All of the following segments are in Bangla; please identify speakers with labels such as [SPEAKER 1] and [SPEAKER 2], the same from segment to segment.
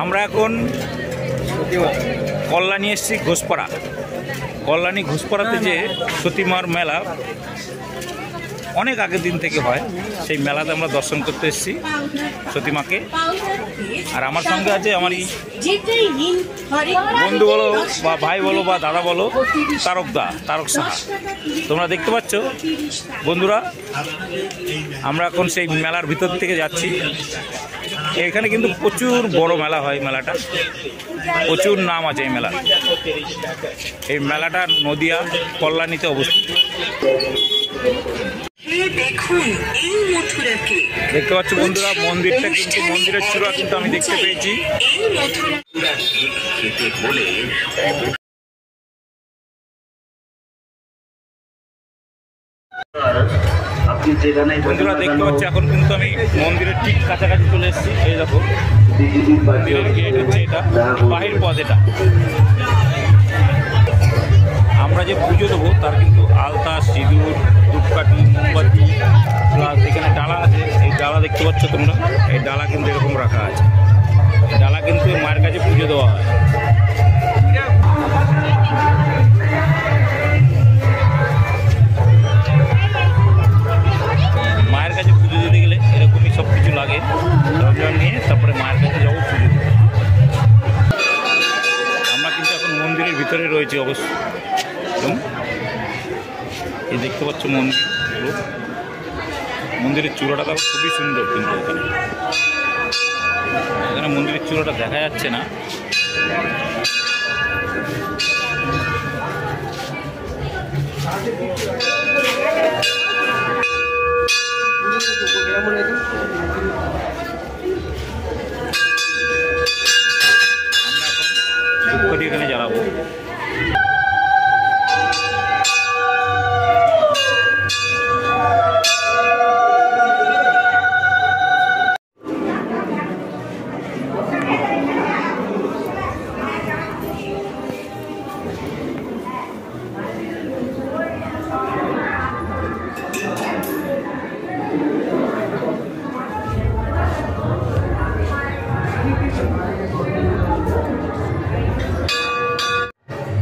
[SPEAKER 1] আমরা এখন কল্যাণী এসেছি ঘোষপাড়া। কল্যাণী ঘোষপাড়াতে যে সতীমার মেলা অনেক আগের দিন থেকে হয়, সেই মেলাতে আমরা দর্শন করতে এসেছি সতীমাকে। আর আমার সঙ্গে আছে আমার বন্ধু বলো বা ভাই বলো বা দাদা বলো, তারক সাহা। তোমরা দেখতে পাচ্ছ বন্ধুরা, আমরা এখন সেই মেলার ভিতর থেকে যাচ্ছি। এখানে কিন্তু প্রচুর বড় মেলা হয়, মেলাটা প্রচুর নাম আছে এই মেলা। এই মেলাটা নদিয়া কল্যাণীতে অবস্থিত। দেখতে পাচ্ছ বন্ধুরা, মন্দিরটা কিন্তু মন্দিরের চূড়া কিন্তু আমি দেখতে পেয়েছি। বন্ধুরা দেখতে পাচ্ছি এখন কিন্তু আমি মন্দিরের ঠিক কাছাকাছি চলে এসেছি। এই দেখো মন্দিরের গেট হচ্ছে এটা, বাহির পথ এটা। আমরা যে পুজো দেবো তার কিন্তু আলতা, সিঁদুর, ধূপকাঠি, মোমবাতি প্লাস এখানে ডালা আছে। এই ডালা দেখতে পাচ্ছ তোমরা, এই ডালা কিন্তু এরকম রাখা আছে। এই ডালা কিন্তু মায়ের কাছে পুজো দেওয়া হয়। মায়ের কাছে পুজো দিতে গেলে এরকমই সব কিছু লাগে, সরঞ্জাম নিয়ে তারপরে মায়ের কাছে যাবো পুজো দিতে। আমরা কিন্তু এখন মন্দিরের ভিতরে রয়েছি অবশ্য। এই দেখতে পাচ্ছ মন্দিরের চূড়াটা তো খুবই সুন্দর, কিন্তু এখানে মন্দিরের চূড়াটা দেখা যাচ্ছে না। আমরা এখন ধূপকাঠি এখানে জ্বালাবো।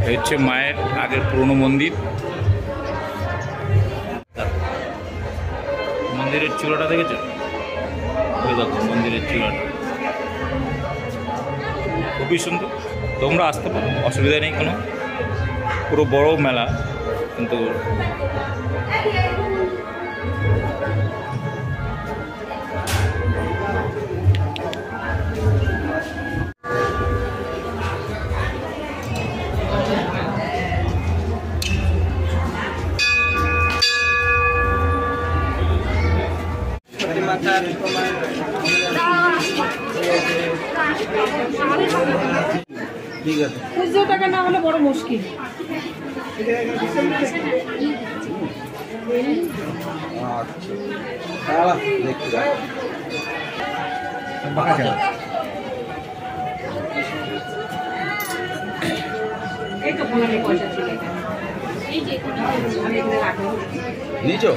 [SPEAKER 1] এই হচ্ছে মায়ের আগের পুরনো মন্দির। মন্দিরের চূড়াটা দেখেছো? ওই দেখো মন্দিরের চূড়াটা খুবই সুন্দর। তোমরা আসতে পারো, অসুবিধা নেই কোনো। পুরো বড় মেলা কিন্তু
[SPEAKER 2] ঠিক আছে,
[SPEAKER 3] 1000 টাকা না হলে বড় মুশকিল। এই তো ফোনে পয়সা ছিল এখানে, এই যে কোন আমি এখানে রাখবো
[SPEAKER 2] নিচো।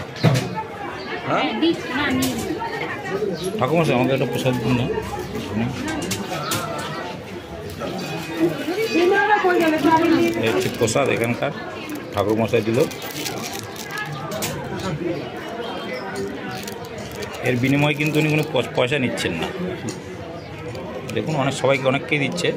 [SPEAKER 2] হ্যাঁ
[SPEAKER 1] ঠাকুমা আমাকে একটা প্রসাদ দিন না। এই হচ্ছে প্রসাদ এখানকার, ঠাকুর মশাই দিল। এর বিনিময়ে কিন্তু উনি কোনো পয়সা নিচ্ছেন না। দেখুন অনেক সবাইকে অনেককেই দিচ্ছে।